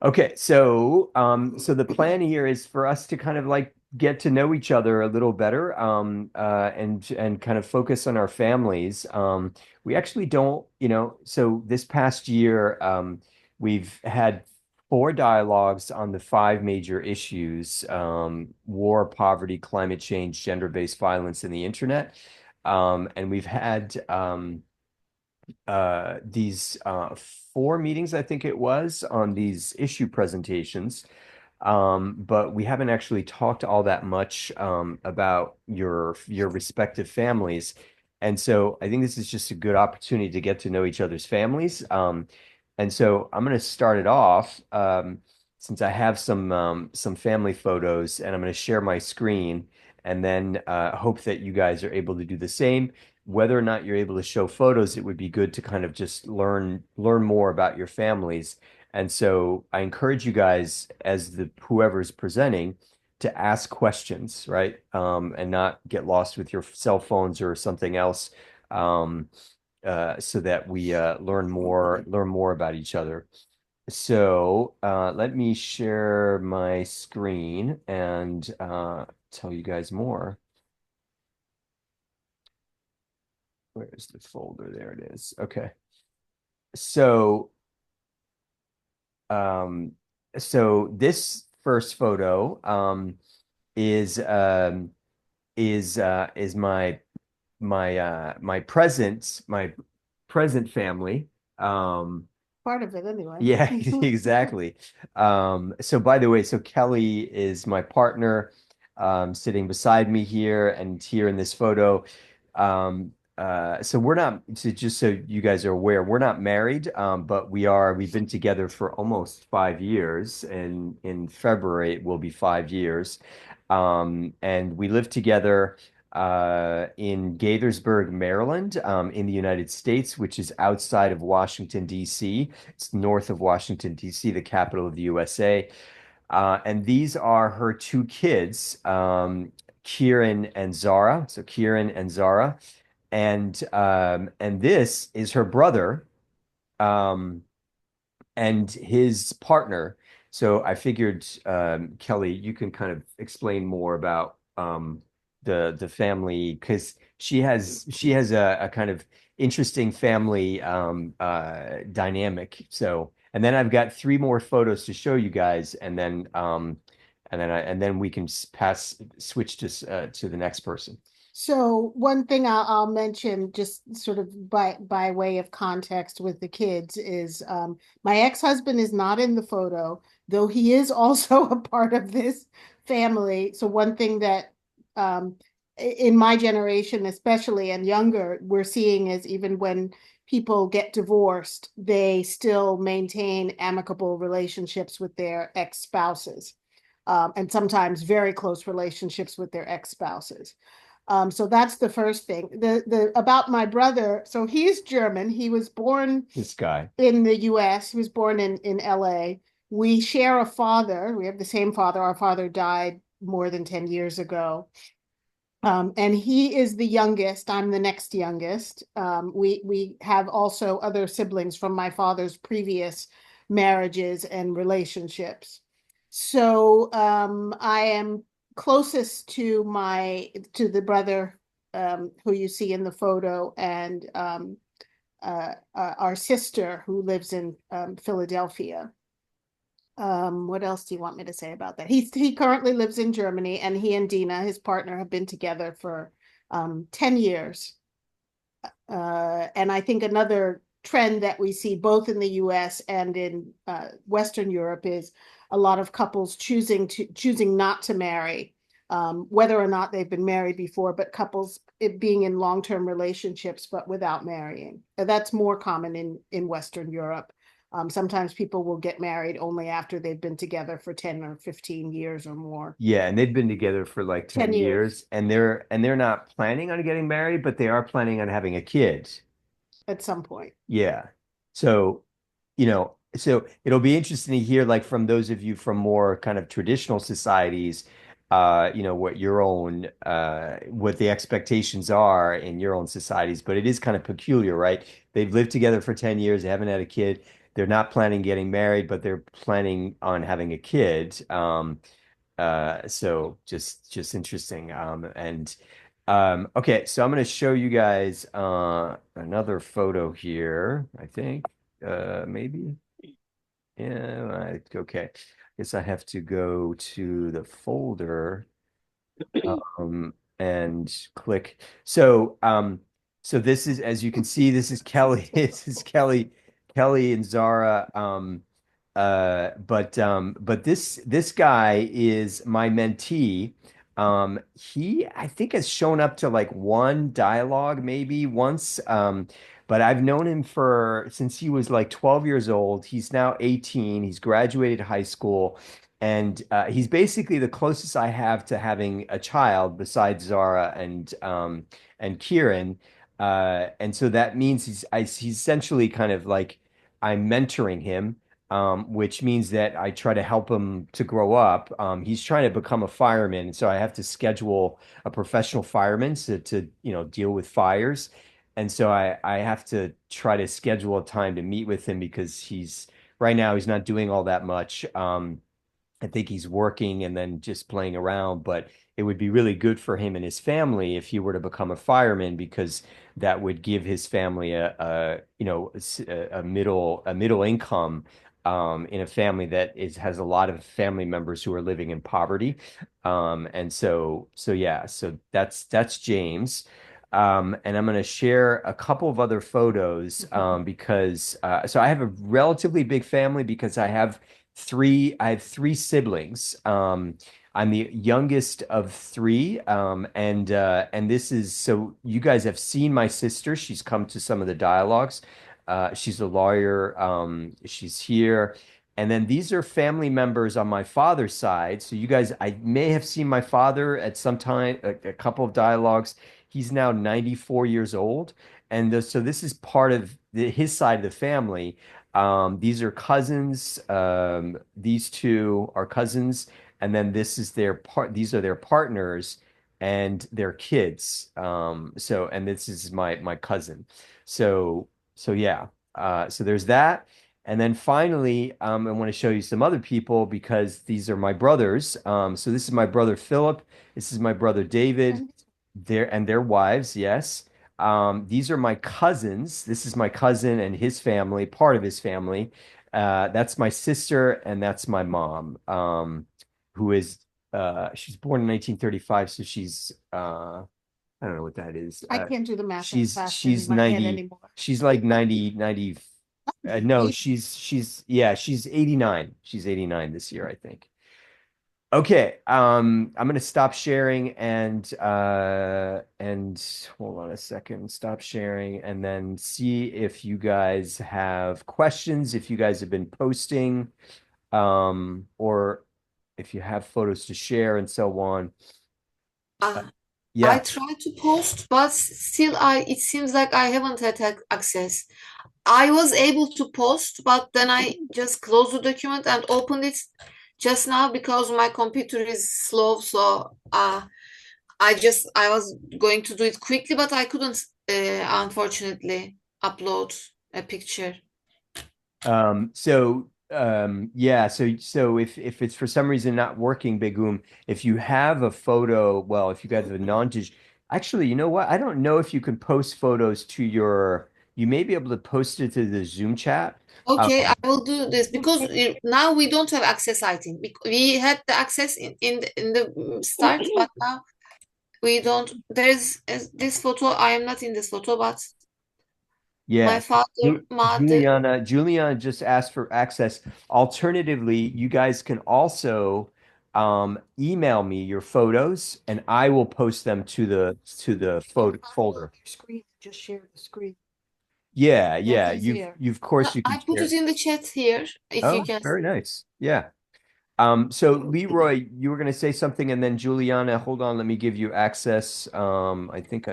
Okay, so the plan here is for us to kind of like get to know each other a little better, and kind of focus on our families. We actually don't, so this past year, we've had four dialogues on the five major issues: war, poverty, climate change, gender-based violence, and the internet. And we've had these four meetings, I think it was, on these issue presentations. But we haven't actually talked all that much about your respective families. And so I think this is just a good opportunity to get to know each other's families. And so I'm going to start it off, since I have some family photos, and I'm going to share my screen, and then hope that you guys are able to do the same. Whether or not you're able to show photos, it would be good to kind of just learn more about your families. And so I encourage you guys, as the whoever's presenting, to ask questions, right? And not get lost with your cell phones or something else, um, so that we learn more about each other. So let me share my screen and tell you guys more. Where's the folder? There it is. Okay. So um, so this first photo is um, is my present family. Um, Part of it anyway. yeah, exactly. So by the way, so Kelly is my partner, sitting beside me here and here in this photo. So we're not, so just so you guys are aware, we're not married, but we've been together for almost 5 years, and in February it will be 5 years. And we live together in Gaithersburg, Maryland, in the United States, which is outside of Washington, D.C. It's north of Washington, D.C., the capital of the USA. And these are her two kids, Kieran and Zara. So Kieran and Zara. And this is her brother, um, and his partner. So I figured, Kelly, you can kind of explain more about the family, because she has a kind of interesting family dynamic. So, and then I've got three more photos to show you guys, and then we can pass switch to the next person. So one thing I'll mention, just sort of by way of context with the kids, is my ex-husband is not in the photo, though he is also a part of this family. So one thing that in my generation, especially and younger, we're seeing is even when people get divorced, they still maintain amicable relationships with their ex-spouses, and sometimes very close relationships with their ex-spouses. So that's the first thing. The about my brother, so he's German. He was born This guy. in the US. He was born in LA. We share a father. We have the same father. Our father died more than 10 years ago. And he is the youngest. I'm the next youngest. We have also other siblings from my father's previous marriages and relationships. So I am closest to the brother who you see in the photo, and our sister who lives in Philadelphia. What else do you want me to say about that? He currently lives in Germany, and he and Dina, his partner, have been together for 10 years. And I think another trend that we see both in the US and in Western Europe is a lot of couples choosing not to marry, whether or not they've been married before, but couples being in long-term relationships but without marrying. That's more common in Western Europe. Sometimes people will get married only after they've been together for 10 or 15 years or more. Yeah, and they've been together for like 10 10 years years, and they're not planning on getting married, but they are planning on having a kid. at some point. Yeah. So, so it'll be interesting to hear, like, from those of you from more kind of traditional societies, what the expectations are in your own societies. But it is kind of peculiar, right? They've lived together for 10 years, they haven't had a kid. they're not planning getting married, but they're planning on having a kid. So just interesting. And okay, so I'm going to show you guys another photo here, I think. Maybe. Yeah, okay. Guess I have to go to the folder and click. So this is, as you can see, this is Kelly. This is Kelly and Zara. But this guy is my mentee. He, I think, has shown up to like one dialogue maybe once. But I've known him for since he was like 12 years old. He's now 18. He's graduated high school. And he's basically the closest I have to having a child besides Zara and Kieran. And so that means he's essentially kind of like I'm mentoring him, which means that I try to help him to grow up. He's trying to become a fireman, so I have to schedule a professional fireman to deal with fires. And so I have to try to schedule a time to meet with him because he's right now he's not doing all that much. I think he's working and then just playing around, but it would be really good for him and his family if he were to become a fireman because that would give his family a middle income in a family that has a lot of family members who are living in poverty. And so yeah, so that's James. And I'm going to share a couple of other photos because so I have a relatively big family because I have three siblings. I'm the youngest of three. And this is so you guys have seen my sister. She's come to some of the dialogues. She's a lawyer. She's here. And then these are family members on my father's side. So you guys, I may have seen my father at some time, a couple of dialogues. He's now 94 years old. So this is part of his side of the family. These are cousins. These two are cousins, and then this is their part. These are their partners and their kids. And this is my cousin. So yeah. So there's that, and then finally, I want to show you some other people because these are my brothers. So this is my brother Philip. This is my brother David. Their wives. Yes. These are my cousins. This is my cousin and his family, part of his family. That's my sister, and that's my mom, who is she's born in 1935, so she's I don't know what that is. I can't do the math that She's fast in she's my head 90. anymore. She's like 90. No, Eight. she's yeah, she's 89. She's 89 this year, I think. Okay, I'm gonna stop sharing and hold on a second, stop sharing and then see if you guys have questions, if you guys have been posting, or if you have photos to share and so on. Uh, Uh, I yeah. tried to post, but still I it seems like I haven't had access. I was able to post, but then I just closed the document and opened it just now because my computer is slow. So I was going to do it quickly, but I couldn't unfortunately upload a picture. Yeah, so if it's for some reason not working, Begum, if you have a photo, well, if you guys have a non-digital, actually, you know what? I don't know if you can post photos to you may be able to post it to the Zoom chat. Um, Okay, I will do this because now we don't have access, I think. We had the access in the start, but now we don't. This photo. I am not in this photo, but my yeah, father, mother. Juliana just asked for access. Alternatively, you guys can also email me your photos, and I will post them to the photo folder. Screen, just share the screen. Yeah, That's yeah. easier. You of No, course you can I put it share. in the chat here if you Oh, can very see. nice. Yeah. So Leroy, you were going to say something, and then Juliana, hold on, let me give you access. I think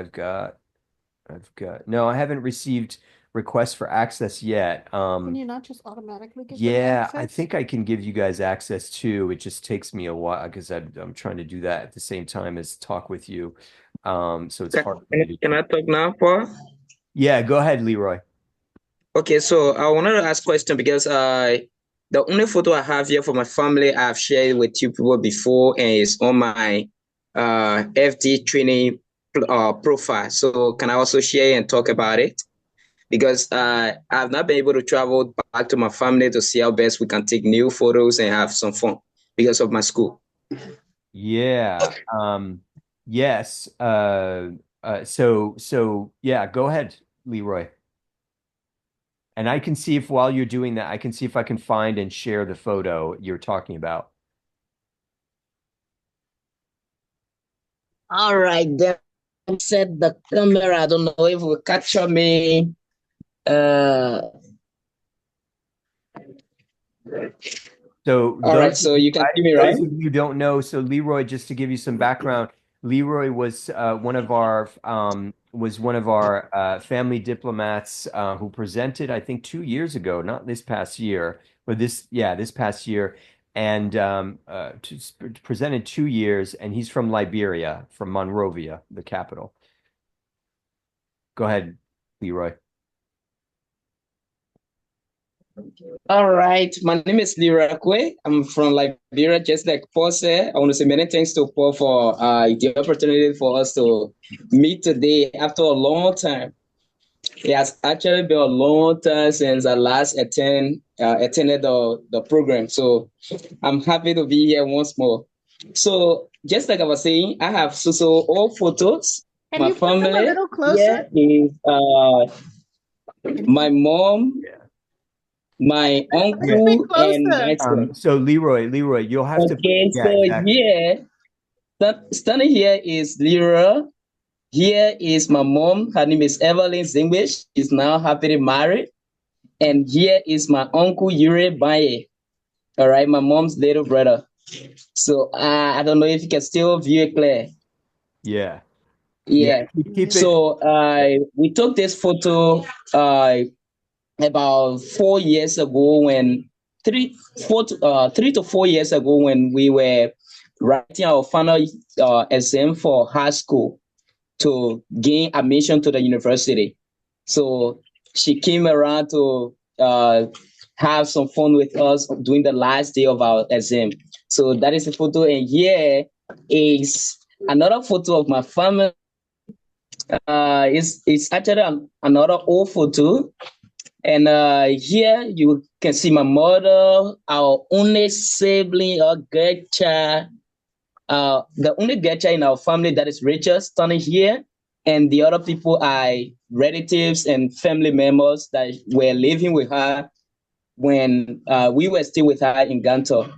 no, I haven't received requests for access yet. Can you not just automatically give them Yeah, I access? think I can give you guys access too. It just takes me a while because I'm trying to do that at the same time as talk with you. So it's Can, hard for me to can do. I talk now, Paul? Yeah, go ahead, Leroy. Okay, so I wanted to ask a question because the only photo I have here for my family I've shared with you people before and it's on my FD training profile. So can I also share and talk about it? Because I've not been able to travel back to my family to see how best we can take new photos and have some fun because of my school. Yeah. Yes. So yeah, go ahead, Leroy. And I can see if while you're doing that, I can see if I can find and share the photo you're talking about. All right, then set the camera. I don't know if it will capture me. Uh, So all right, so you can see me, right? those of you who don't know, so Leroy, just to give you some background, Leroy was one of our family diplomats who presented, I think, 2 years ago, not this past year, but this past year, and presented 2 years, and he's from Liberia, from Monrovia, the capital. Go ahead, Leroy. All right, my name is Lirakwe. I'm from Liberia, just like Paul said. I want to say many thanks to Paul for the opportunity for us to meet today after a long time. It has actually been a long time since I last attended the program. So I'm happy to be here once more. So just like I was saying, I have so all photos. Can My you put them a family little closer? here is my mom, my A little bit uncle, and closer. myself. So Leroy, you'll have to, Okay, yeah, so exactly. here, standing here is Lyra. Here is my mom. Her name is Evelyn Zinglish. She's now happily married. And here is my uncle Yuri Baye. All right, my mom's little brother. So I don't know if you can still view it clear. Yeah. Yeah. Yeah. Keep it. So we took this photo about 4 years ago when 3 to 4 years ago when we were writing our final exam for high school to gain admission to the university. So she came around to have some fun with us during the last day of our exam. So that is a photo, and here is another photo of my family. It's actually another old photo, and here you can see my mother, our only sibling, our girl child, the only girl child in our family that is Rachel standing here, and the other people are relatives and family members that were living with her when we were still with her in Ganto,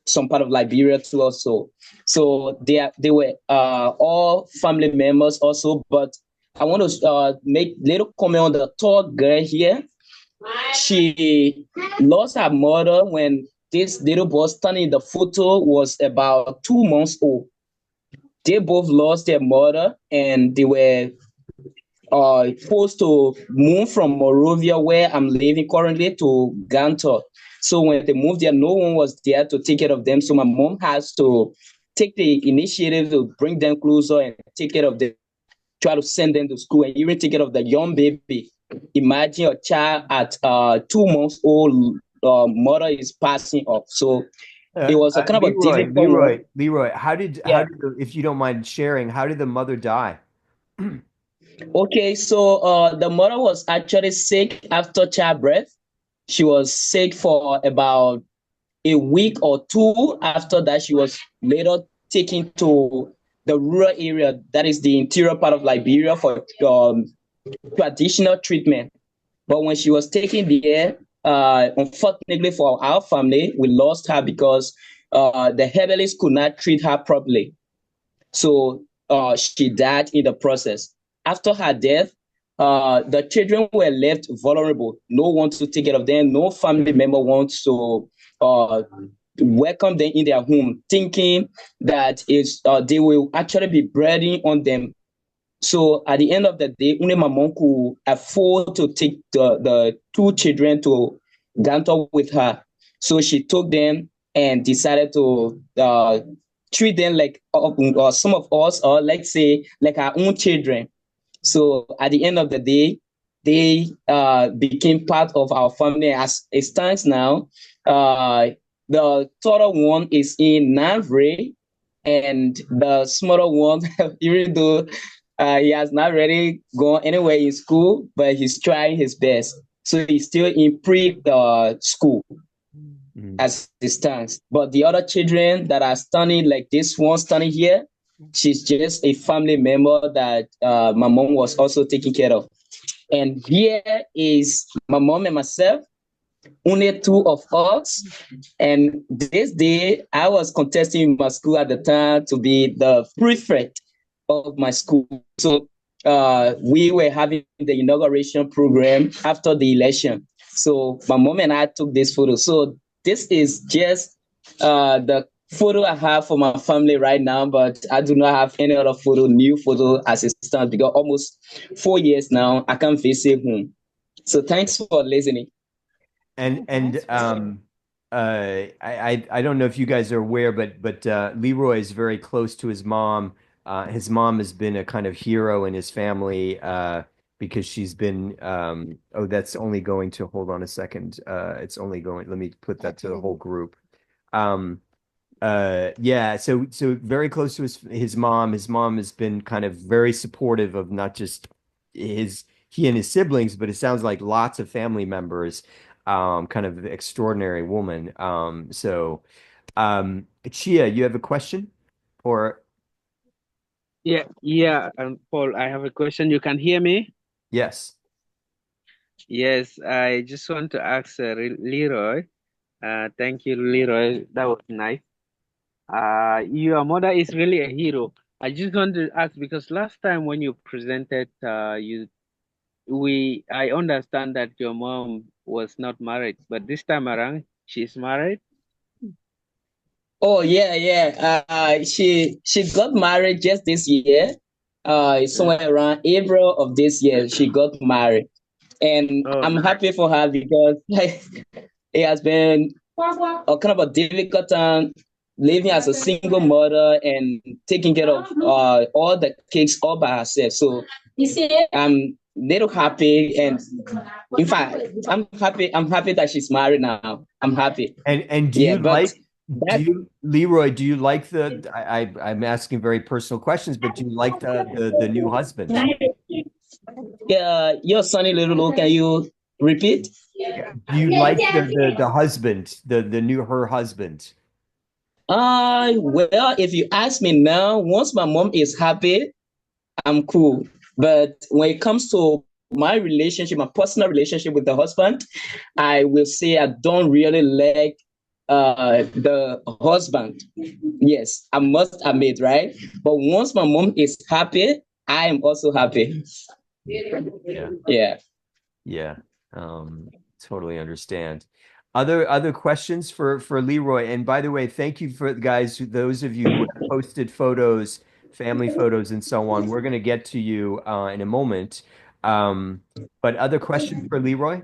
some part of Liberia too also. So they were all family members also, but I want to make little comment on the tall girl here. She lost her mother when this little boy standing in the photo was about 2 months old. They both lost their mother and they were forced to move from Morovia, where I'm living currently, to Gantor. So when they moved there, no one was there to take care of them. So my mom has to take the initiative to bring them closer and take care of them, try to send them to school and even take care of the young baby. Imagine a child at 2 months old, mother is passing off. So it was a kind of a difficult one. Leroy, Yeah. if you don't mind sharing, how did the mother die? Okay, so the mother was actually sick after childbirth. She was sick for about a week or two. After that, she was later taken to the rural area, that is the interior part of Liberia, for traditional treatment. But when she was taken there, unfortunately for our family, we lost her because the herbalists could not treat her properly. So she died in the process. After her death, the children were left vulnerable. No one to take care of them. No family member wants to welcome them in their home, thinking that they will actually be breeding on them. So at the end of the day, only my mom could afford to take the two children to Ganto with her. So she took them and decided to treat them like some of us, or let's say like our own children. So at the end of the day, they became part of our family. As it stands now, the taller one is in Navre, and the smaller one, even though he has not really gone anywhere in school, but he's trying his best. So he's still in pre-school as it stands. But the other children that are standing, like this one standing here, she's just a family member that my mom was also taking care of. And here is my mom and myself, only two of us. And this day, I was contesting in my school at the time to be the prefect of my school. So we were having the inauguration program after the election. So my mom and I took this photo. So this is just the photo I have for my family right now, but I do not have any other photo, new photo as it stands, because almost 4 years now, I can't visit home. So thanks for listening. And I don't know if you guys are aware, but Leroy is very close to his mom. His mom has been a kind of hero in his family because she's been oh, that's only going to, hold on a second. It's only going, let me put that to the whole group. Yeah, so very close to his mom. His mom has been kind of very supportive of not just he and his siblings, but it sounds like lots of family members. Kind of extraordinary woman. Chia, you have a question? Or Yeah, Paul, I have a question. You can hear me? yes. Yes, I just want to ask Leroy. Thank you, Leroy. That was nice. Your mother is really a hero. I just want to ask because last time when you presented, I understand that your mom was not married, but this time around she's married. Oh yeah. She got married just this year. Somewhere around April of this year, she got married, and Oh, I'm nice. happy for her because it has been a kind of a difficult time living as a single mother and taking care of all the kids all by herself. So I'm little happy, and in fact, I'm happy. I'm happy that she's married now. I'm happy. And do Yeah, you but like, do that you, Leroy, do you like I'm asking very personal questions, but do you like the new husband? your Sonny Little, can you repeat? Do you like the husband, the new her husband? Well, if you ask me now, once my mom is happy, I'm cool. But when it comes to my relationship, my personal relationship with the husband, I will say I don't really like the husband. Yes, I must admit, right? But once my mom is happy, I am also happy. Yeah. Yeah. Yeah. Totally understand. Other questions for Leroy. And by the way, thank you for those of you who have posted photos, family photos, and so on. We're going to get to you in a moment. But other questions for Leroy?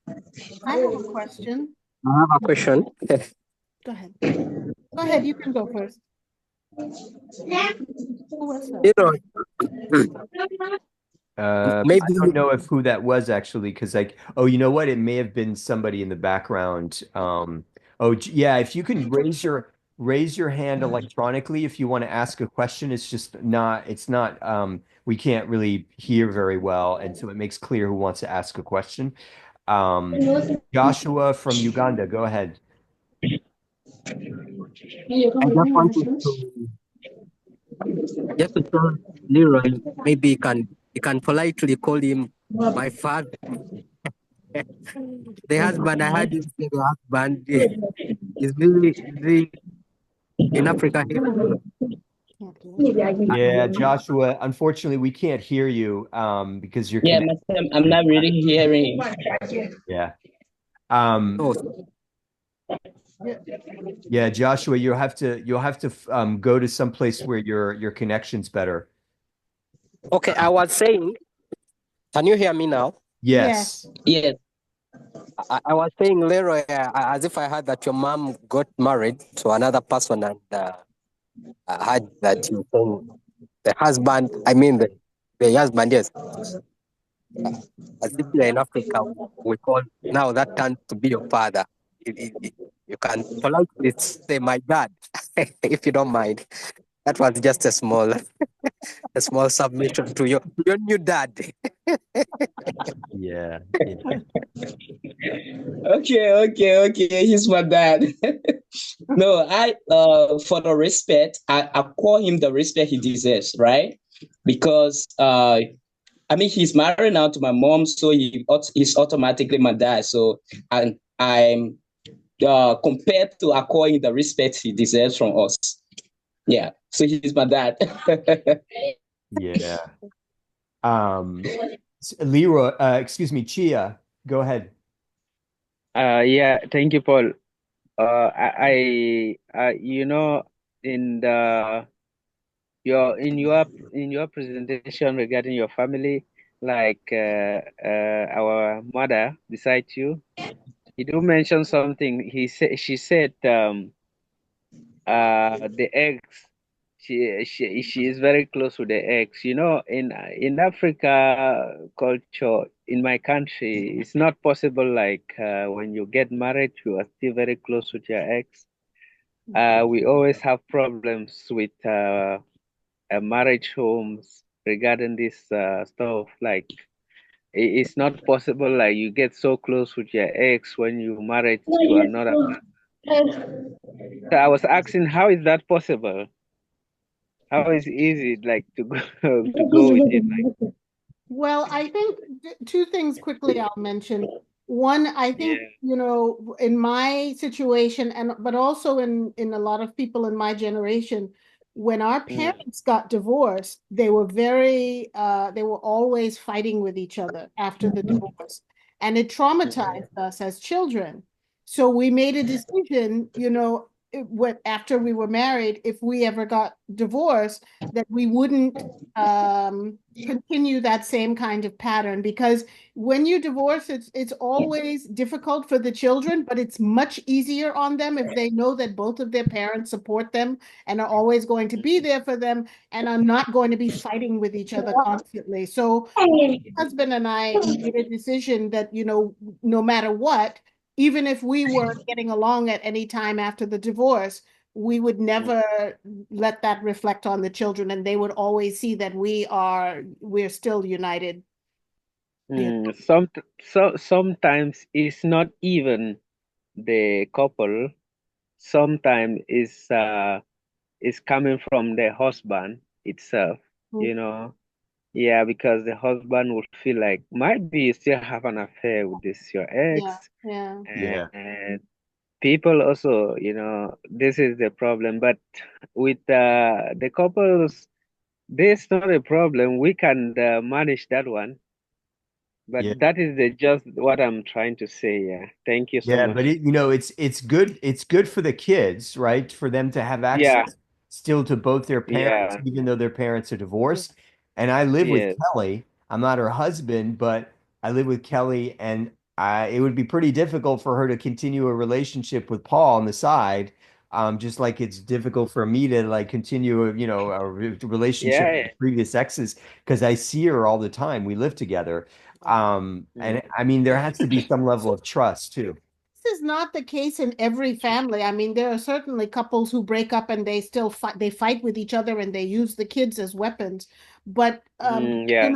I have a question. I have a question. Go ahead. Go ahead. You can go first. Who was that? Leroy, I maybe don't know who that was actually, because oh, you know what? It may have been somebody in the background. Yeah, if you can raise your hand electronically if you want to ask a question. It's not we can't really hear very well, and so it makes clear who wants to ask a question. Joshua from Uganda, go ahead. I just wanted to tell Leroy, maybe you can politely call him my father. The husband, I heard him say the husband is really in Africa here. Yeah, Joshua, unfortunately we can't hear you because you're Yeah, connected. I'm not really hearing. Yeah. Oh, Yeah, Joshua, you'll have to go to some place where your connection's better. okay. I was saying, can you hear me now? Yes. Yes. I was saying, Leroy, as if I heard that your mom got married to another person, and I heard that you saying the husband. I mean the husband, yes. As if you're in Africa, we call now that turns to be your father. You can politely say my dad, if you don't mind. That was just a small submission to your new dad. Yeah. Yeah. Okay. He's my dad. No, I for the respect, I call him the respect he deserves, right? Because I mean he's married now to my mom, so he's automatically my dad. So I'm compared to I call him the respect he deserves from us. Yeah, so he's my dad. Yeah. Leroy, excuse me, Chia, go ahead. Yeah, thank you, Paul. You know, in the in your presentation regarding your family, like our mother beside you, you do mention something. She said the eggs. She is very close with the eggs. You know, in Africa culture, in my country, it's not possible. Like when you get married, you are still very close with your ex. We always have problems with marriage homes regarding this stuff. Like it's not possible. Like you get so close with your ex when you married to another person. So I was asking, how is that possible? How is easy like to go to go with it? Like, Well, I think two things quickly I'll mention. One, I think, yeah. in my situation and but also in a lot of people in my generation, when our Mm, parents got divorced, they were always fighting with each other after the divorce. And it mm, traumatized us as children. So we made a decision, after we were married, if we ever got divorced, that we wouldn't continue that same kind of pattern, because when you divorce, it's always difficult for the children, but it's much easier on them if they know that both of their parents support them and are always going to be there for them and are not going to be fighting with each other constantly. So my husband and I made a decision that, no matter what, even if we were getting along at any time after the divorce, we would mm, never let that reflect on the children, and they would always see that we're still united. Sometimes it's not even the couple. Sometimes it's coming from the husband itself. You know, yeah, because the husband would feel like might be you still have an affair with this your Yeah, ex, yeah. Yeah. and people also, this is the problem. But with the couples, this not a problem. We can manage that one. But Yeah. that is just what I'm trying to say. Yeah. Thank you so Yeah, but much. it's good for the kids, right? For them to have Yeah. access still to both their parents, Yeah. even though their parents are Yeah. divorced. And I live with Yes. Kelly. I'm not her husband, but I live with Kelly, and it would be pretty difficult for her to continue a relationship with Paul on the side. Just like it's difficult for me to like continue a relationship Yeah. with previous exes because I see her all the time. We live together. And Mm. I mean, there has to be some level of trust too. This is not the case in every family. I mean, there are certainly couples who break up and they still fight. They fight with each other and they use the kids as weapons. But Yeah.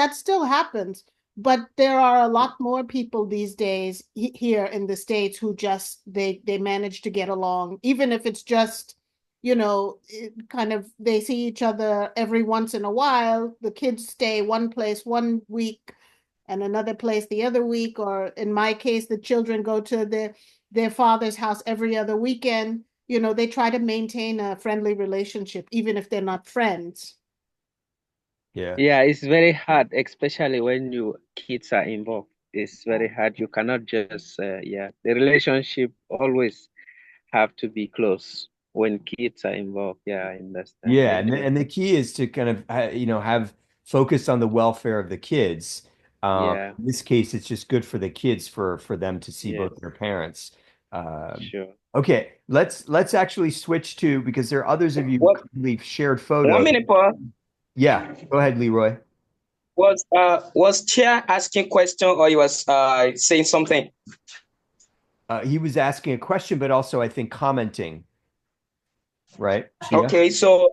that still happens. But there are a lot more people these days here in the States who just they manage to get along, even if it's just, kind of they see each other every once in a while. The kids stay one place one week and another place the other week, or in my case, the children go to their father's house every other weekend. They try to maintain a friendly relationship, even if they're not friends. Yeah. Yeah, it's very hard, especially when you kids are involved. It's very hard. You cannot just yeah. The relationship always have to be close when kids are involved. Yeah, I understand. Yeah, and Thank the, you. and the key is to kind of have focused on the welfare of the kids. Yeah. In this case, it's just good for the kids for them to see Yes. both their parents. Um, Sure. okay, let's actually switch to because there are others of you who What? clearly shared 1 photos. minute, Paul. Yeah, go ahead, Leroy. Was Chair asking question or he was saying something? He was asking a question, but also I think commenting, right, Chia? Okay, so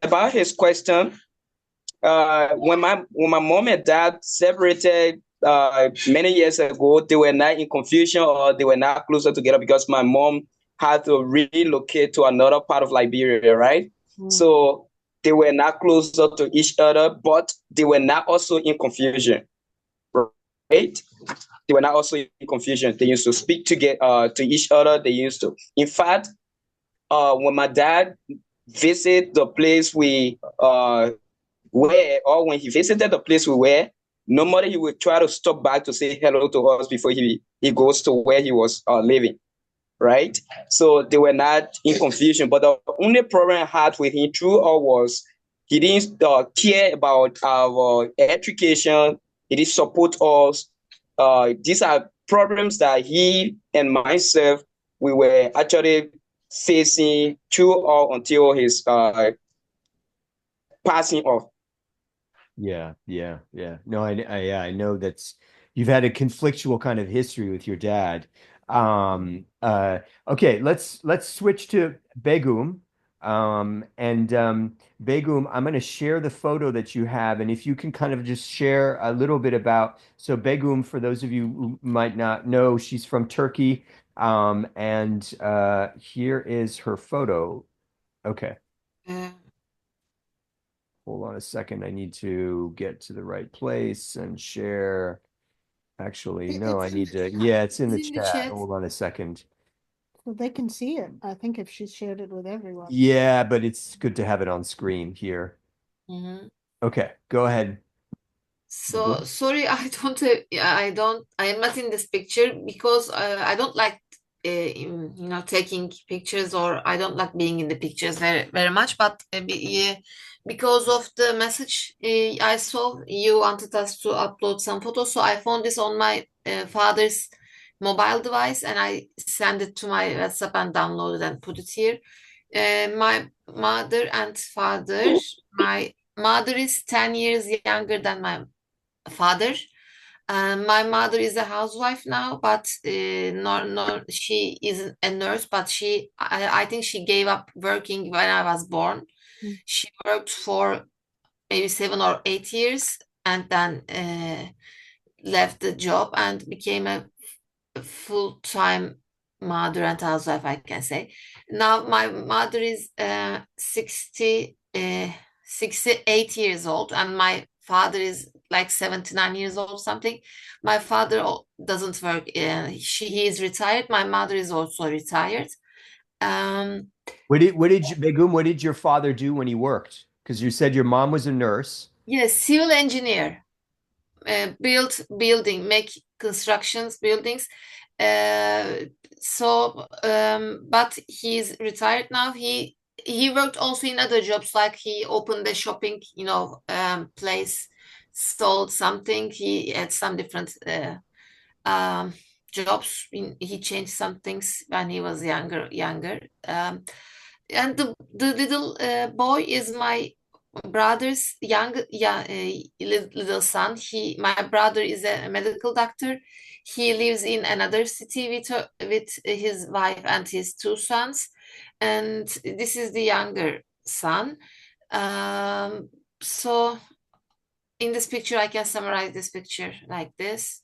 about his question, when my mom and dad separated many years ago, they were not in confusion or they were not closer together because my mom had to relocate to another part of Liberia, right? So they were not closer to each other, but they were not also in confusion, right? They were not also in confusion. They used to speak to each other. They used to. In fact, when my dad visit the place we were, or when he visited the place we were, normally he would try to stop back to say hello to us before he goes to where he was living, right? So they were not in confusion. But the only problem I had with him through all was he didn't care about our education. He didn't support us. These are problems that he and myself we were actually facing through or until his passing off. Yeah. No, yeah, I know that's you've had a conflictual kind of history with your dad. Okay, let's switch to Begum. Begum, I'm going to share the photo that you have, and if you can kind of just share a little bit about. So Begum, for those of you who might not know, she's from Turkey. Here is her photo. Okay. Uh, Hold on a second. I need to get to the right place and share. Actually, no, I it's in need to. Yeah, it's in it's the in the chat. chat. Hold on a second. So they can see it. I think if she shared it with everyone. Yeah, but it's good to have it on screen here. Mhm. Okay, go ahead. So sorry, I am not in this picture because I don't like, taking pictures, or I don't like being in the pictures very much. But because of the message I saw, you wanted us to upload some photos, so I found this on my father's mobile device, and I sent it to my WhatsApp and downloaded and put it here. My mother and father, my mother is 10 years younger than my father. My mother is a housewife now, but she isn't a nurse, but I think she gave up working when I was born. Mm. She worked for maybe 7 or 8 years and then left the job and became a full-time mother and housewife, I can say. Now my mother is 68 years old, and my father is like 79 years old, something. My father doesn't work. He is retired. My mother is also retired. Um, Begum, what did your father do when he worked? Because you said your mom was a nurse. yes, civil engineer. Make constructions, buildings. Uh, but he's retired now. He worked also in other jobs, like he opened a shopping, place, sold something. He had some different um, jobs. He changed some things when he was younger. And the little boy is my brother's little son. My brother is a medical doctor. He lives in another city with his wife and his two sons, and this is the younger son. So in this picture, I can summarize this picture like this.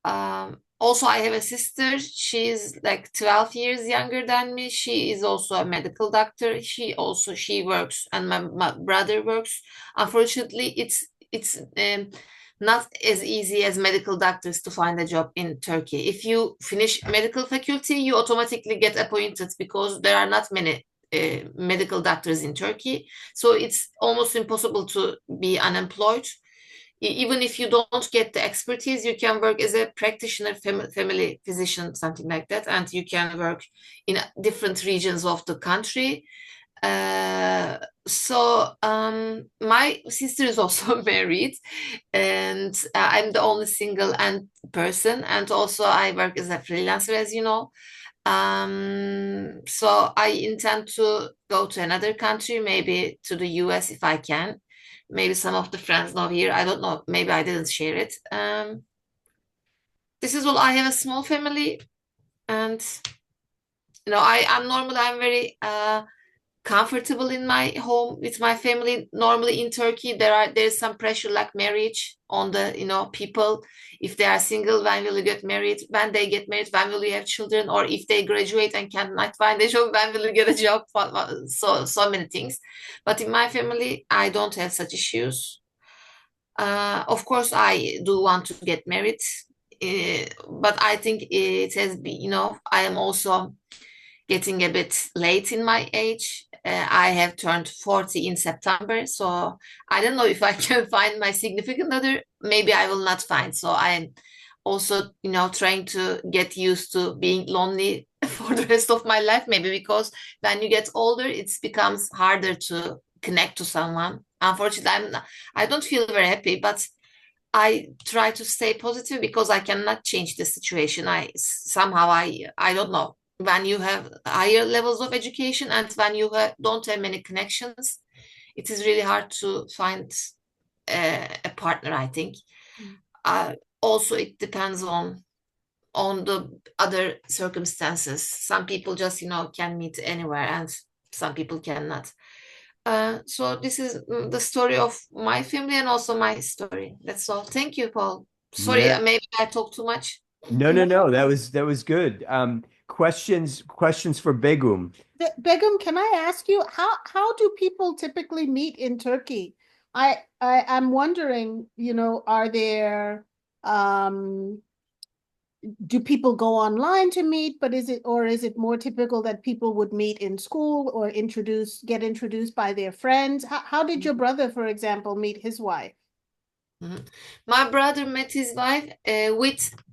Also, I have a sister. She's like 12 years younger than me. She is also a medical doctor. She works, and my brother works. Unfortunately, it's not as easy as medical doctors to find a job in Turkey. If you finish medical faculty, you automatically get appointed because there are not many medical doctors in Turkey. So it's almost impossible to be unemployed. Even if you don't get the expertise, you can work as a practitioner, family physician, something like that, and you can work in different regions of the country. My sister is also married, and I'm the only single and person, and also I work as a freelancer, as you know. So I intend to go to another country, maybe to the US if I can. maybe some of the friends know here. I don't know. Maybe I didn't share it. This is all. I have a small family, and I'm very comfortable in my home with my family. Normally in Turkey, there's some pressure like marriage on the people. If they are single, when will you get married? When they get married, when will you have children? Or if they graduate and cannot find a job, when will you get a job? So many things. But in my family, I don't have such issues. Of course, I do want to get married, but I think it has been, I am also getting a bit late in my age. I have turned 40 in September, so I don't know if I can find my significant other. Maybe I will not find. So I'm also, trying to get used to being lonely for the rest of my life. Maybe because when you get older, it becomes harder to connect to someone. Unfortunately, I don't feel very happy, but I try to stay positive because I cannot change the situation. I don't know. When you have higher levels of education and when you don't have many connections, it is really hard to find a partner, I think. Mm. Also, it depends on the other circumstances. Some people just, can meet anywhere and some people cannot. So this is the story of my family and also my story. That's all. Thank you, Paul. Sorry, Yeah. maybe I talked too much. No. That was good. Questions for Begum. Begum, can I ask you how do people typically meet in Turkey? I'm wondering, are there do people go online to meet, but is it more typical that people would meet in school or get introduced by their friends? How did your brother, for example, meet his wife? Mhm. My brother met his wife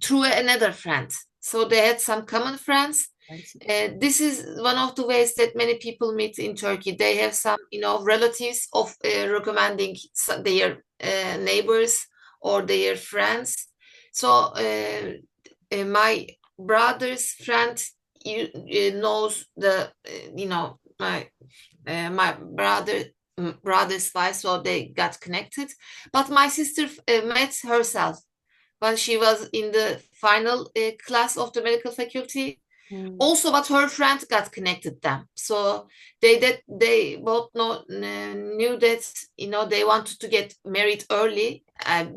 through another friend. So they had some common friends. This is one of the ways that many people meet in Turkey. They have some, relatives of recommending their neighbors or their friends. So my brother's friend knows my brother's wife, so they got connected. But my sister met herself when she was in the final class of the medical faculty. Also, but her friend got connected them. So they both knew that they wanted to get married early,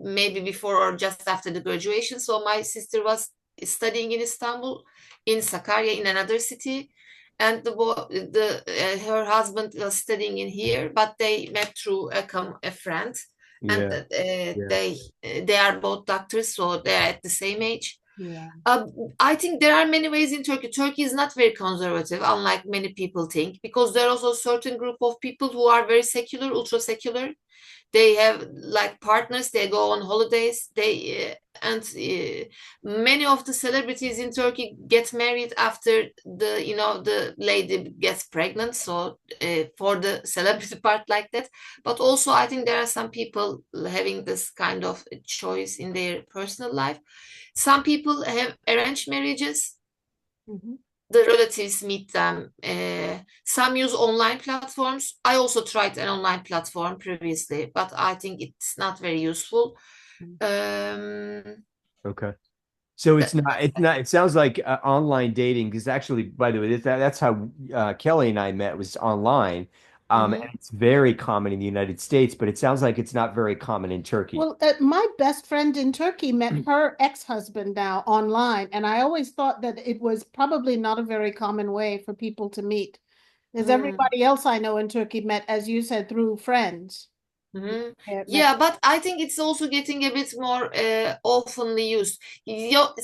maybe before or just after the graduation. So my sister was studying in Istanbul, in Sakarya, in another city, and her husband was studying in here, but they met through a friend, and Yeah. Yeah. they are both doctors, so they are at the same age. Yeah. I think there are many ways in Turkey. Turkey is not very conservative, unlike many people think, because there are also a certain group of people who are very secular, ultra secular. They have like partners, they go on holidays, many of the celebrities in Turkey get married after the lady gets pregnant. So for the celebrity part like that, but also I think there are some people having this kind of choice in their personal life. Some people have arranged marriages. Mhm. The relatives meet them. Some use online platforms. I also tried an online platform previously, but I think it's not very useful. Um, Okay. So it sounds like online dating, because actually, by the way, that's how Kelly and I met, was online. And mhm. it's very common in the United States, but it sounds like it's not very common in Turkey. Well, my best friend in Turkey met her ex-husband now online, and I always thought that it was probably not a very common way for people to meet, because Mm, everybody else I know in Turkey met, as you said, through friends. mhm. Met. Yeah, but I think it's also getting a bit more oftenly used.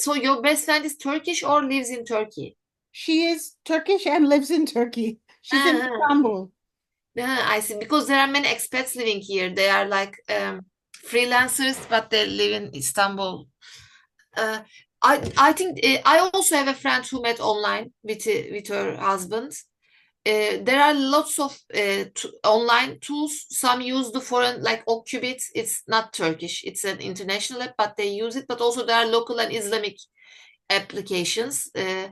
So your best friend is Turkish or lives in Turkey? She is Turkish and lives in Turkey. She's in Uh-huh. Istanbul. I see. Because there are many expats living here. They are like freelancers, but they live in Istanbul. Uh, I think I also have a friend who met online with her husband. There are lots of online tools. Some use the foreign, like Okcubit. It's not Turkish. It's an international app, but they use it. But also there are local and Islamic applications. Uh,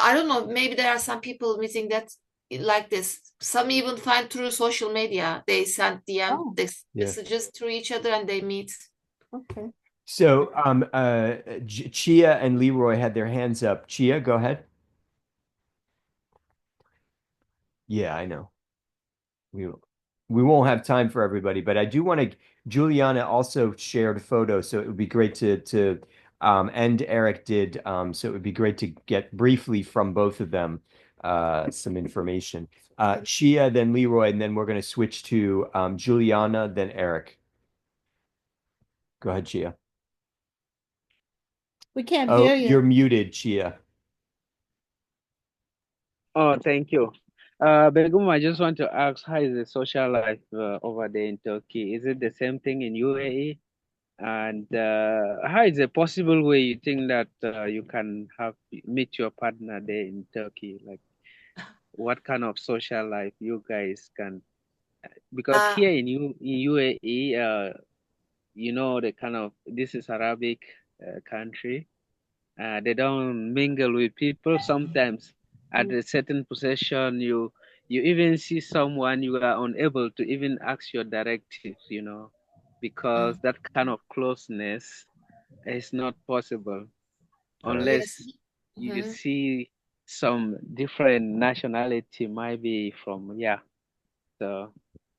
I don't know. Maybe there are some people meeting that like this. Some even find through social media. They send DM Oh, this Yeah. messages to each other and they meet. okay. So Chia and Leroy had their hands up. Chia, go ahead. Yeah, I know. We we won't have time for everybody, but I do want to. Juliana also shared a photo, so it would be great to and Eric did. So it would be great to get briefly from both of them some information. Chia, then Leroy, and then we're going to switch to Juliana, then Eric. Go ahead, Chia. We can't Oh, hear you're you. muted, Chia. Oh, thank you. Begum, I just want to ask, how is the social life over there in Turkey? Is it the same thing in UAE? And how is a possible way you think that you can have meet your partner there in Turkey? Like, what kind of social life you guys can? Because Uh, here in UAE, you know, the kind of this is Arabic country. They don't mingle with people. Sometimes at a certain position, you even see someone you are unable to even ask your directives, you know, because that kind of closeness is not possible yes. unless you Mhm. see some different nationality, might be from, yeah. So,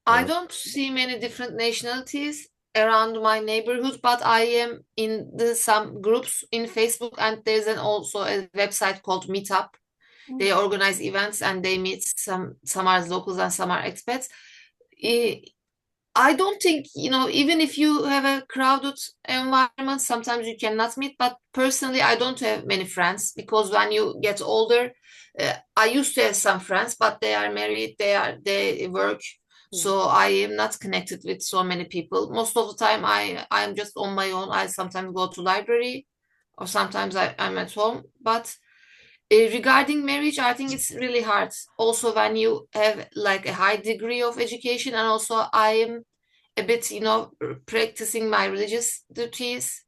I don't see many different nationalities around my neighborhood, but I am in some groups in Facebook, and there's also a website called Meetup. They organize events and they meet some are locals and some are expats. Eh, I don't think, even if you have a crowded environment, sometimes you cannot meet. But personally, I don't have many friends because when you get older, I used to have some friends, but they are married, they work, so I am not connected with so many people. Most of the time, I'm just on my own. I sometimes go to library, or sometimes I'm at home. But regarding marriage, I think it's really hard. Also, when you have like a high degree of education, and also I am a bit, practicing my religious duties.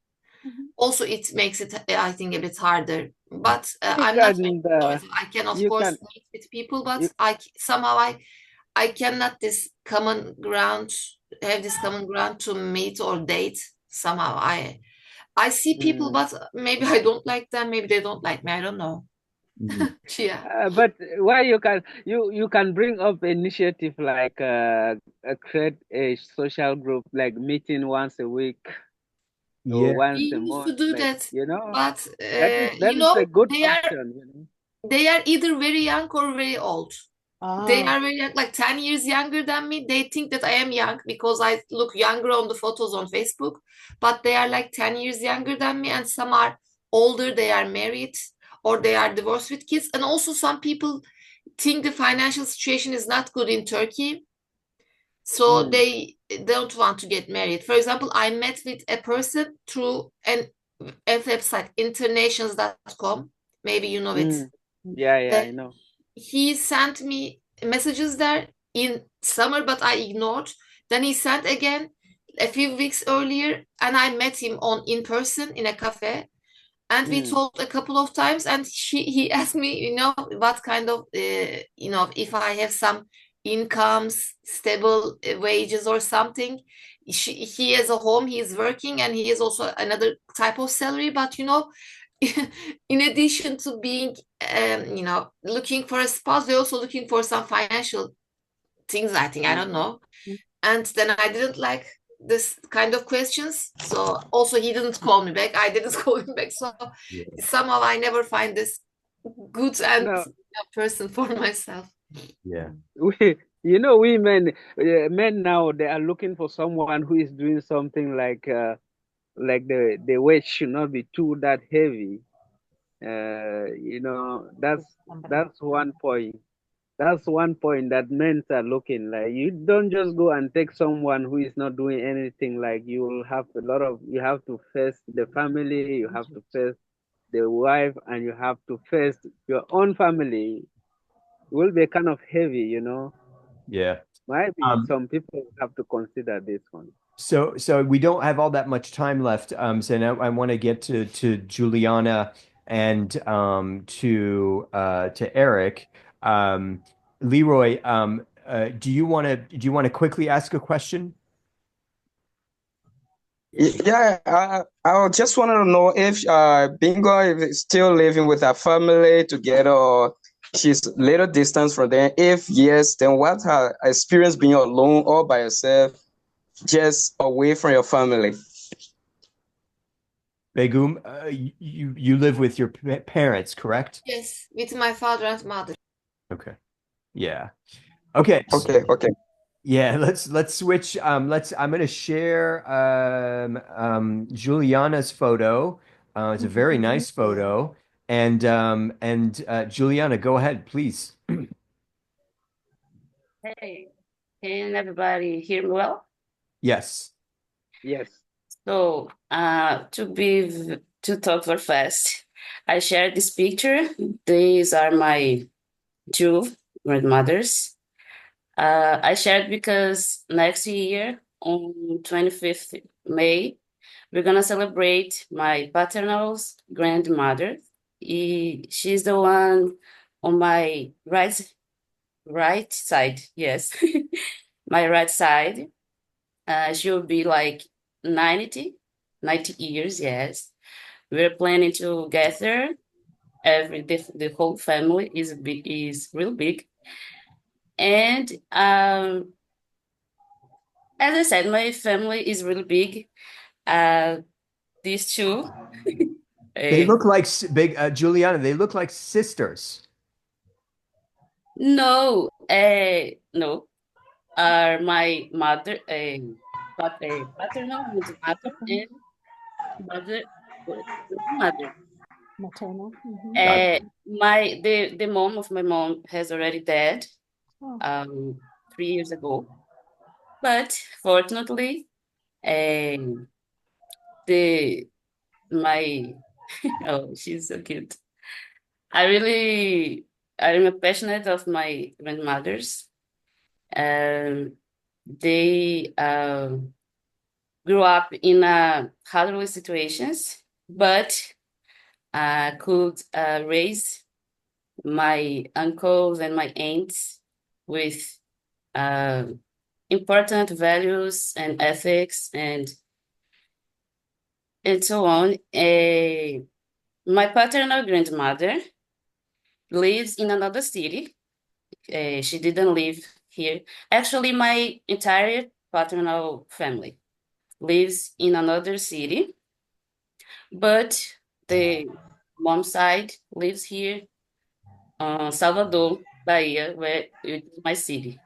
Mhm. Also, it makes it, I think, a bit harder. But you I'm not very can, conservative. I can, of you course, can, meet with people, but you, somehow I cannot this common ground have this common ground to meet or date. Somehow I see people, mm, but maybe I don't like them. Maybe they don't like me. I don't know. Mhm. Yeah. but why you can bring up initiative like create a social group like meeting once a week or Yeah. once a We used to month, do like, that, you know, but that is a good they are option, you know. they are either very young or very old. They Ah, are very young, like 10 years younger than me. They think that I am young because I look younger on the photos on Facebook, but they are like 10 years younger than me, and some are older, they are married or they are divorced with kids. And also, some people think the financial situation is not good in Turkey, so Mm, they don't want to get married. For example, I met with a person through a website, internations.com. Maybe you know it. mm. Yeah, yeah, Uh, I know. he sent me messages there in summer, but I ignored. Then he sent again a few weeks earlier, and I met him on in person in a cafe, and we Mm, talked a couple of times. And he asked me, what kind of, if I have some incomes, stable wages or something. He has a home, he is working, and he has also another type of salary. But in addition to being, looking for a spouse, they're also looking for some financial things, I think. I don't mm, know. And then I didn't like this kind of questions. So also he didn't call me back. I didn't call him back. So Yeah. somehow I never find this good and no, person for myself. Yeah. we, we men now, they are looking for someone who is doing something like the weight should not be too that heavy. That's one point. That's one point that men are looking like. You don't just go and take someone who is not doing anything. Like, you will have you have to face the family, you have to face the wife, and you have to face your own family. It will be kind of heavy, you know. Yeah. Might be Um, some people have to consider this one. so we don't have all that much time left. So now I want to get to Juliana and to Eric. Um, Leroy, do you want to quickly ask a question? Yeah, I just wanted to know if Bingo is still living with her family together or she's little distance from them. If yes, then what her experience being alone all by yourself, just away from your family? Begum, you live with your parents, correct? Yes, with my father and mother. Okay. Yeah. Okay. Okay. Yeah, let's switch. I'm gonna share Juliana's photo. It's a very nice photo. And Juliana, go ahead, please. Hey, can everybody hear me well? Yes. Yes. So, to talk very fast, I shared this picture. These are my two grandmothers. I shared because next year on 25th May, we're gonna celebrate my paternal's grandmother. She's the one on my right side. Yes, my right side. She'll be like 90 years, yes. We're planning to gather the whole family is real big. And as I said, my family is really big. Uh, these two, They uh, look like big Juliana, they look like sisters. no, are my mother, paternal grandmother and mother, grandmother. Maternal. Got it. The mom of my mom has already died Oh, 3 years ago, but fortunately, um, the my oh, she's so cute. I really I'm passionate of my grandmothers. Um, they grew up in hardly situations, but could raise my uncles and my aunts with uh, important values and ethics and so on. My paternal grandmother lives in another city. She didn't live here. Actually, my entire paternal family lives in another city, but the mom side lives here, Salvador, Bahia, where it is my city.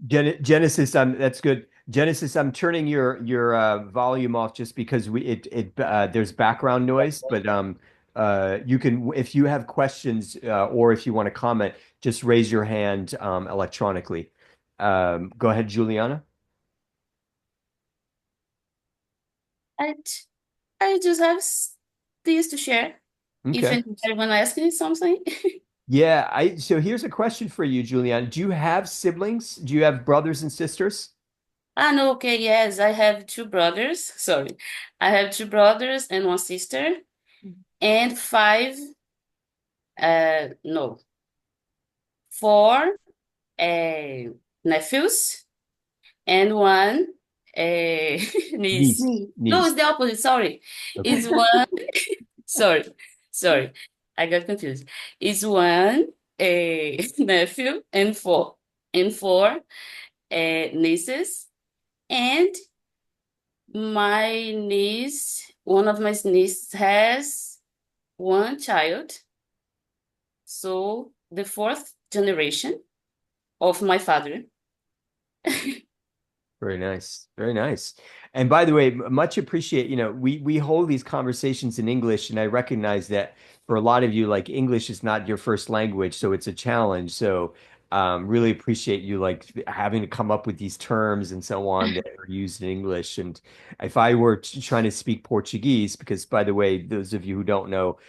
Genesis, that's good. Genesis, I'm turning your volume off just because there's background noise, but you can if you have questions or if you want to comment, just raise your hand electronically. Go ahead, Juliana. I, I just have this to share. If Okay. anyone asks me something. Yeah, so here's a question for you, Juliana. Do you have siblings? Do you have brothers and sisters? Ah, no, okay, yes, I have two brothers. Sorry. I have two brothers and one sister, and no, four nephews, and one niece. Niece. me. No, Niece. it's the opposite, sorry. Okay. It's one, sorry, sorry, I got confused. It's one nephew and four nieces, and one of my nieces has one child, so the fourth generation of my father. Very nice. Very nice. And by the way, much appreciate, we hold these conversations in English, and I recognize that for a lot of you, like English is not your first language, so it's a challenge. So really appreciate you like having to come up with these terms and so on that are used in English. And if I were trying to speak Portuguese, because by the way, those of you who don't know,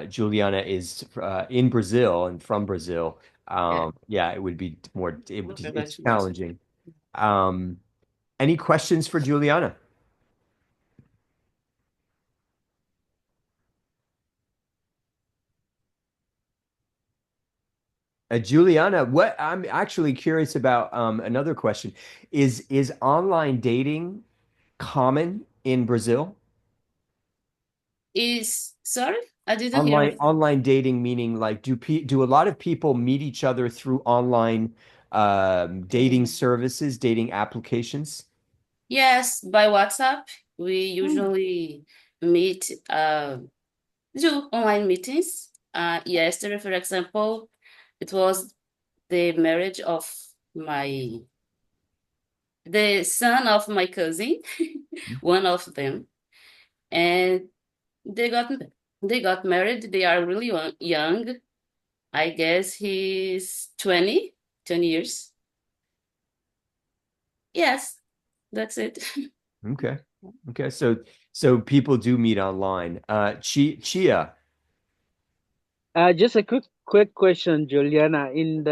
Juliana is in Brazil and from Brazil. Yeah, Yeah, it would be it's congratulations. challenging. Um, any questions for Juliana? Juliana, what I'm actually curious about another question is online dating common in Brazil? Is sorry, I didn't hear. Online dating meaning like do a lot of people meet each other through online dating services, dating applications? Yes, by WhatsApp. We Hmm. usually meet, do online meetings. Yesterday, for example, it was the marriage of my the son of my cousin, one of them, and they got they got married. They are really young. I guess he's 20 years. Yes, that's it. Okay. Okay. So people do meet online. Chia. Just a quick question, Juliana. In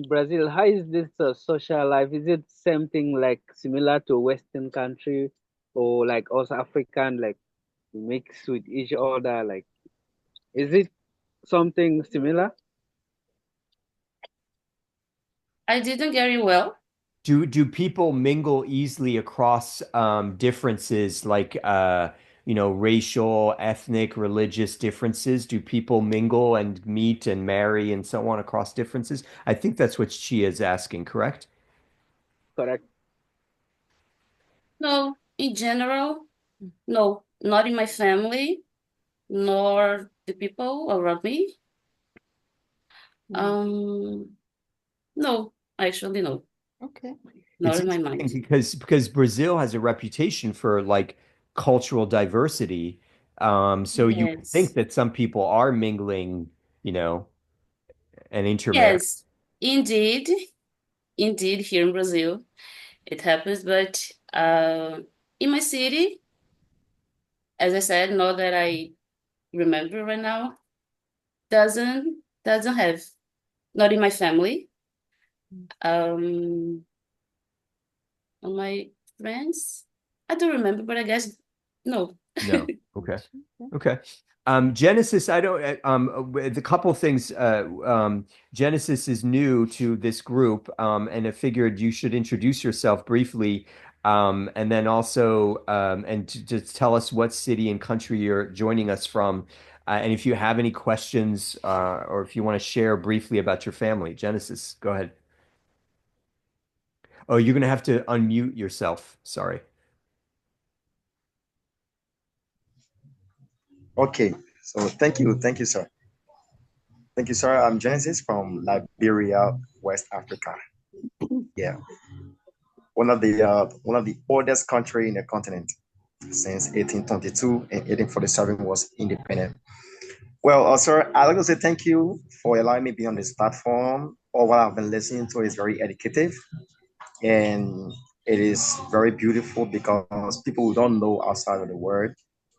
Brazil, how is this social life? Is it same thing like similar to Western country or like us African, like mix with each other? Like, is it something similar? I didn't get you well. Do people mingle easily across differences like racial, ethnic, religious differences? Do people mingle and meet and marry and so on across differences? I think that's what Chia is asking, correct? Correct. No, in general, no, not in my family, nor the people around me. Hmm. Um, no, actually, no, Okay. not It's in my mind. interesting because Brazil has a reputation for like cultural diversity. So you would think Yes, that some people are mingling, you know, and intermarrying. yes, indeed, indeed, here in Brazil, it happens, but in my city, as I said, not that I remember right now, doesn't have, not in my family. Um, on my friends, I don't remember, but I guess no. No. Okay. Okay. Okay. Genesis, I don't, the couple things, Genesis is new to this group, and I figured you should introduce yourself briefly, and then also, and to just tell us what city and country you're joining us from, and if you have any questions, or if you want to share briefly about your family. Genesis, go ahead. Oh, you're going to have to unmute yourself. Sorry. Okay, so thank you, sir. Thank you, sir. I'm Genesis from Liberia, West Africa. Yeah, one of the oldest country in the continent since 1822 and 1847 was independent. Well, sir, I'd like to say thank you for allowing me to be on this platform. All what I've been listening to is very educative and it is very beautiful because people who don't know outside of the world,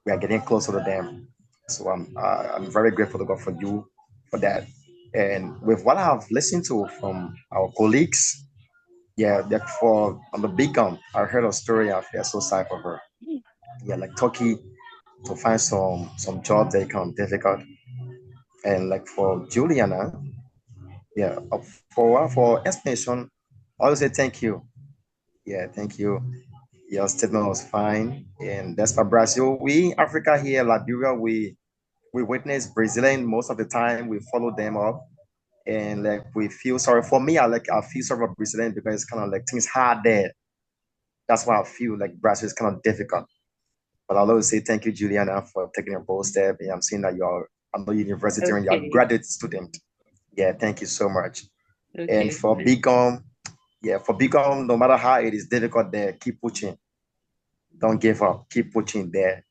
we are getting closer to them. So I'm very grateful to God for you for that. And with what I've listened to from our colleagues, yeah, that for on the beacon, I heard a story. I feel so sorry for her. Yeah, like Turkey to find some job they come difficult, and like for Juliana, yeah, for explanation, I would say thank you. Yeah, thank you. Your statement was fine, and that's for Brazil. We in Africa here, Liberia, we witness Brazilian most of the time. We follow them up, and like we feel sorry. For me, I feel sorry for Brazilian because it's kind of like things hard there. That's why I feel like Brazil is kind of difficult. But I'll always say thank you, Juliana, for taking a bold step. And I'm seeing that you're another university and you're a Okay, graduate student. Yeah, thank you so much. And okay, for Becom, yeah, for Becom, no matter how it is difficult there, keep pushing. Don't give up. Keep pushing there.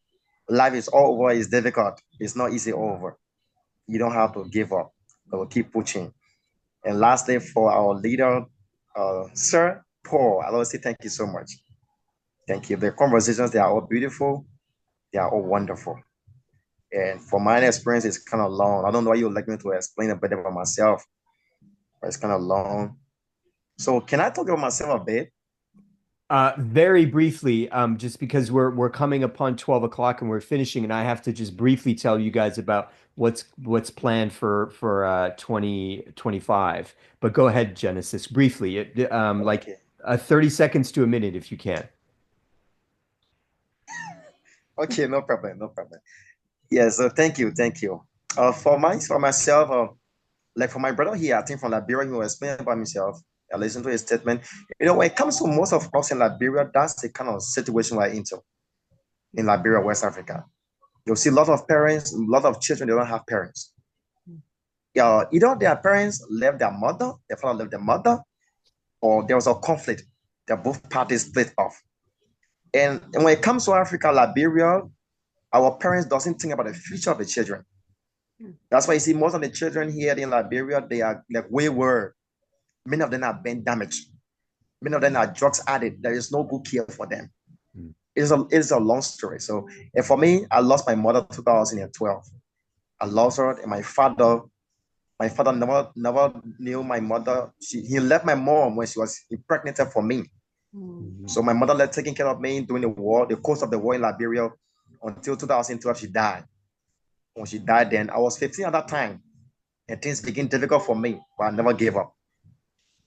Life is all over. It's difficult. It's not easy over. You don't have to give up. So keep pushing. And lastly, for our leader, Sir Paul, I want to say thank you so much. Thank you. The conversations, they are all beautiful. They are all wonderful. And for my experience, it's kind of long. I don't know why you would like me to explain a bit about myself, but it's kind of long. So can I talk about myself a bit? Very briefly, just because we're coming upon 12 o'clock and we're finishing, and I have to just briefly tell you guys about what's planned for 2025. But go ahead, Genesis, briefly, like Okay. 30 seconds to a minute if you can. Okay, no problem, no problem. Yes, thank you, thank you. For myself, like for my brother here, I think from Liberia, he was explaining about himself. I listened to his statement. You know, when it comes to most of us in Liberia, that's the kind of situation we're into in Liberia, West Africa. You'll see a lot of parents, a lot of children, they don't have parents. Yeah, either their parents left their mother, their father left their mother, or there was a conflict that both parties split off. And when it comes to Africa, Liberia, our parents doesn't think about the future of the children. That's why you see most of the children here in Liberia, they are like wayward. Many of them are brain damaged. Many of them are drugs addicted. There is no good care for them. Mm. It's a long story. So, and for me, I lost my mother 2012. I lost her, and my father never knew my mother. He left my mom when she was impregnated for me. Mhm. So my mother left taking care of me during the war, the course of the war in Liberia, until 2012. She died. When she died, then I was 15 at that time, and things became difficult for me, but I never gave up.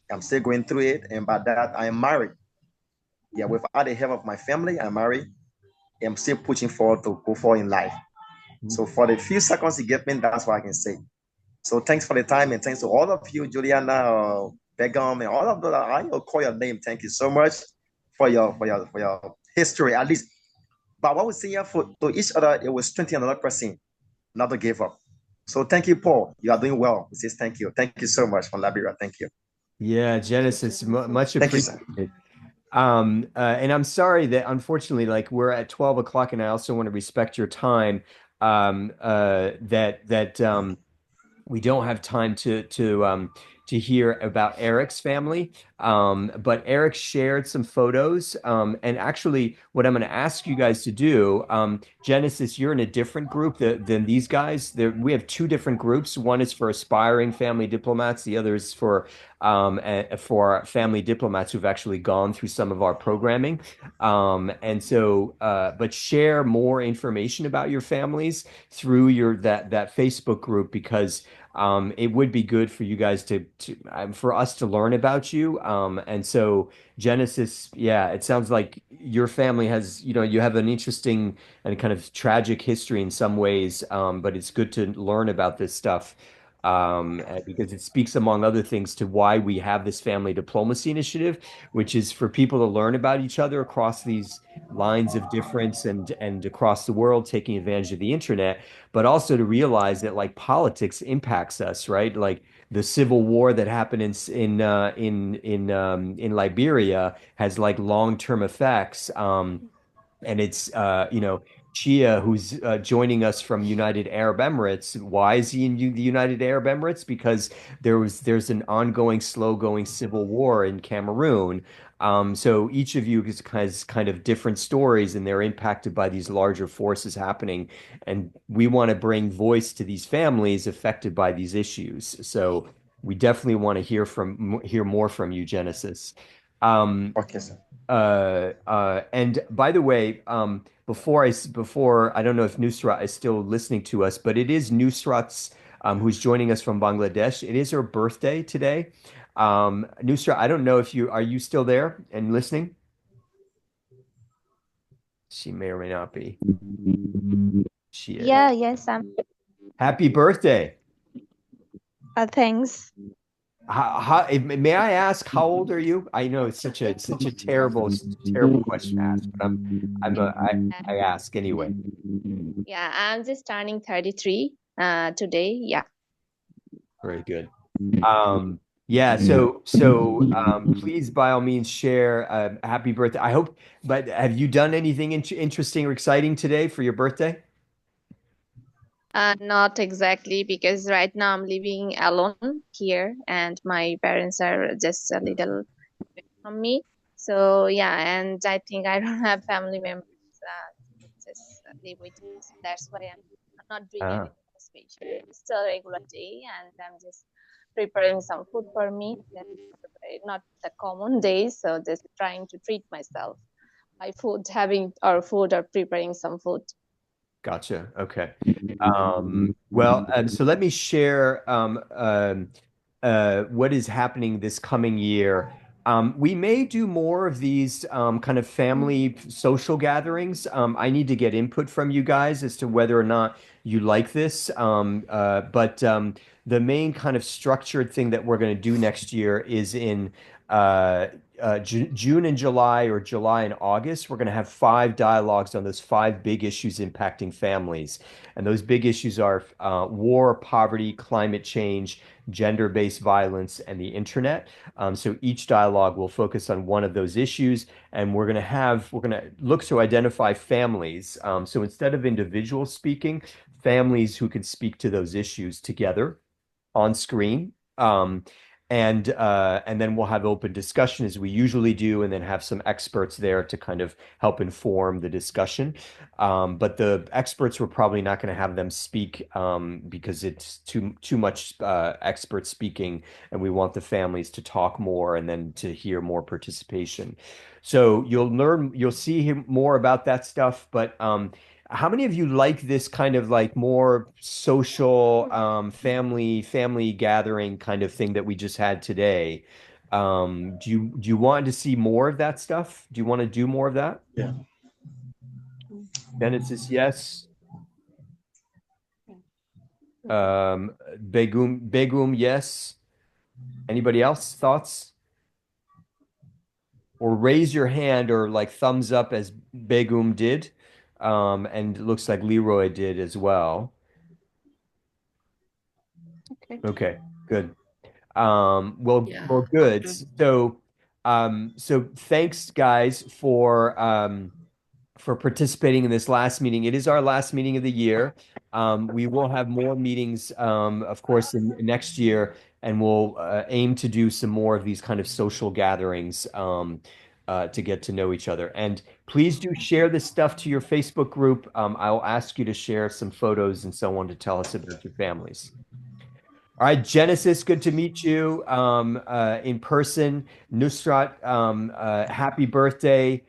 I'm still going through it, and by that, I am married. Yeah, without the help of my family, I'm married. I'm still pushing forward to go forward in life. Mhm. So for the few seconds you gave me, that's what I can say. So thanks for the time, and thanks to all of you, Juliana, Begum, and all of those. I will call your name. Thank you so much for your history, at least. But what we say here for to each other, it was 20 another person, not to give up. So thank you, Paul. You are doing well. He says thank you. Thank you so much from Liberia. Thank you. Yeah, Genesis, much Thank you, sir. appreciated. And I'm sorry that unfortunately, like we're at 12 o'clock, and I also want to respect your time. That we don't have time to hear about Eric's family. But Eric shared some photos. And actually, what I'm going to ask you guys to do, Genesis, you're in a different group than these guys. We have two different groups. One is for aspiring family diplomats. The other is for family diplomats who've actually gone through some of our programming. But share more information about your families through that Facebook group, because it would be good for you guys for us to learn about you. And so Genesis, yeah, it sounds like your family has, you have an interesting and kind of tragic history in some ways, but it's good to learn about this stuff. Because it speaks, among other things, to why we have this family diplomacy initiative, which is for people to learn about each other across these lines of difference and across the world, taking advantage of the internet, but also to realize that like politics impacts us, right? Like the civil war that happened in Liberia has like long-term effects. And it's Chia, who's joining us from United Arab Emirates. Why is he in the United Arab Emirates? Because there's an ongoing, slow-going civil war in Cameroon. So each of you has kind of different stories, and they're impacted by these larger forces happening. And we want to bring voice to these families affected by these issues. So we definitely want to hear more from you, Genesis. Um, Okay, sir. and by the way, before I don't know if Nusrat is still listening to us, but it is Nusrat's who's joining us from Bangladesh. It is her birthday today. Nusrat, I don't know if are you still there and listening? She may or may not be. She is. Yeah, yes, I'm. Happy birthday. Thanks. May I ask, how old are you? I know it's such a terrible question to ask, but I ask anyway. Yeah, I'm just turning 33 today. Yeah. Very good. Yeah, please by all means share happy birthday. I hope, but have you done anything interesting or exciting today for your birthday? Not exactly, because right now I'm living alone here and my parents are just a little away from me. So yeah, and I think I don't have family members just live with me. So that's why I'm not doing Ah, anything special. It's a regular day and I'm just preparing some food for me. Not the common days, so just trying to treat myself by food, having our food or preparing some food. Gotcha. Okay. Well, so let me share what is happening this coming year. We may do more of these kind of family social gatherings. I need to get input from you guys as to whether or not you like this. But the main kind of structured thing that we're going to do next year is in June and July, or July and August. We're going to have 5 dialogues on those 5 big issues impacting families. And those big issues are war, poverty, climate change, gender-based violence, and the internet. So each dialogue will focus on one of those issues, and we're going to look to identify families. So instead of individuals speaking, families who can speak to those issues together on screen. And then we'll have open discussion as we usually do, and then have some experts there to kind of help inform the discussion. But the experts, we're probably not going to have them speak because it's too much expert speaking, and we want the families to talk more and then to hear more participation. So you'll see more about that stuff. But how many of you like this kind of like more social family gathering kind of thing that we just had today? Do you want to see more of that stuff? Do you want to do more of that? Yeah. Bennett says yes. Begum, yes. Anybody else? Thoughts? Or raise your hand or like thumbs up as Begum did. And it looks like Leroy did as well. Okay, good. Well, Yeah. well, good. Okay. So thanks, guys, for participating in this last meeting. It is our last meeting of the year. We will have more meetings, of course, in next year, and we'll aim to do some more of these kind of social gatherings to get to know each other. And please do share this stuff to your Facebook group. I'll ask you to share some photos and so on to tell us about your families. All right, Genesis, good to meet you in person. Nusrat, happy birthday.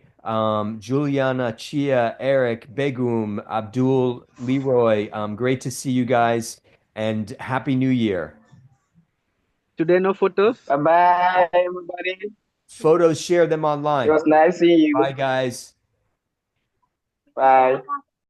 Juliana, Chia, Eric, Begum, Abdul, Leroy, great to see you guys, and Happy New Year. Today, no photos? Bye-bye, everybody. Photos, share them It online. was nice seeing you. Bye, guys. Bye.